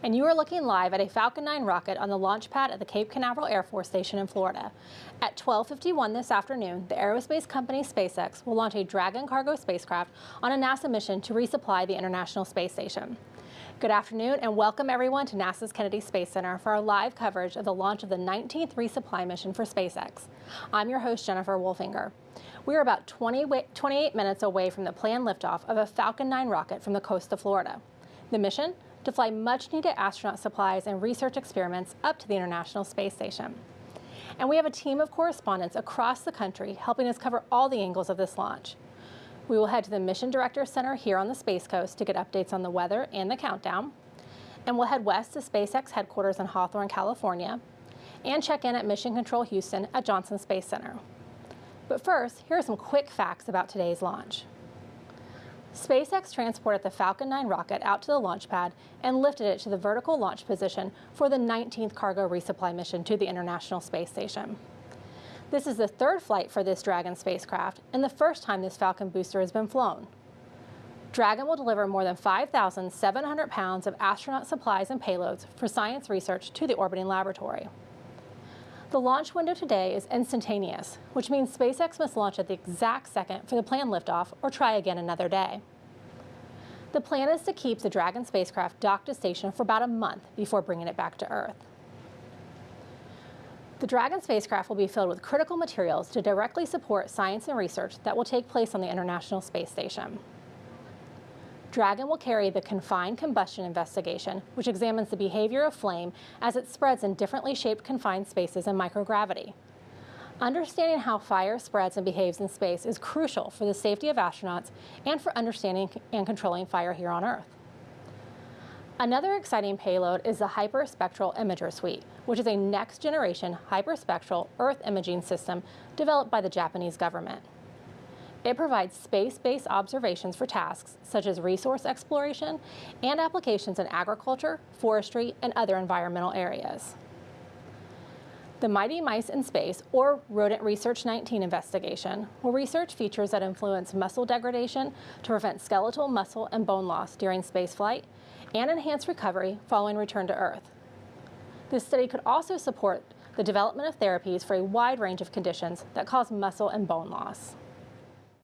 and you are looking live at a Falcon 9 rocket on the launch pad at the Cape Canaveral Air Force Station in Florida. At 12:51 this afternoon, the aerospace company SpaceX will launch a Dragon cargo spacecraft on a NASA mission to resupply the International Space Station. Good afternoon and welcome everyone to NASA's Kennedy Space Center for our live coverage of the launch of the 19th resupply mission for SpaceX. I'm your host, Jennifer Wolfinger. We are about 28 minutes away from the planned liftoff of a Falcon 9 rocket from the coast of Florida. The mission? To fly much-needed astronaut supplies and research experiments up to the International Space Station. And we have a team of correspondents across the country helping us cover all the angles of this launch. We will head to the Mission Director Center here on the Space Coast to get updates on the weather and the countdown. And we'll head west to SpaceX headquarters in Hawthorne, California, and check in at Mission Control Houston at Johnson Space Center. But first, here are some quick facts about today's launch. SpaceX transported the Falcon 9 rocket out to the launch pad and lifted it to the vertical launch position for the 19th cargo resupply mission to the International Space Station. This is the third flight for this Dragon spacecraft and the first time this Falcon booster has been flown. Dragon will deliver more than 5,700 pounds of astronaut supplies and payloads for science research to the orbiting laboratory. The launch window today is instantaneous, which means SpaceX must launch at the exact second for the planned liftoff or try again another day. The plan is to keep the Dragon spacecraft docked to station for about a month before bringing it back to Earth. The Dragon spacecraft will be filled with critical materials to directly support science and research that will take place on the International Space Station. Dragon will carry the Confined Combustion Investigation, which examines the behavior of flame as it spreads in differently shaped confined spaces in microgravity. Understanding how fire spreads and behaves in space is crucial for the safety of astronauts and for understanding and controlling fire here on Earth. Another exciting payload is the Hyperspectral Imager Suite, which is a next-generation hyperspectral Earth imaging system developed by the Japanese government. It provides space-based observations for tasks such as resource exploration and applications in agriculture, forestry, and other environmental areas. The Mighty Mice in Space, or Rodent Research 19 investigation, will research features that influence muscle degradation to prevent skeletal muscle and bone loss during spaceflight and enhance recovery following return to Earth. This study could also support the development of therapies for a wide range of conditions that cause muscle and bone loss.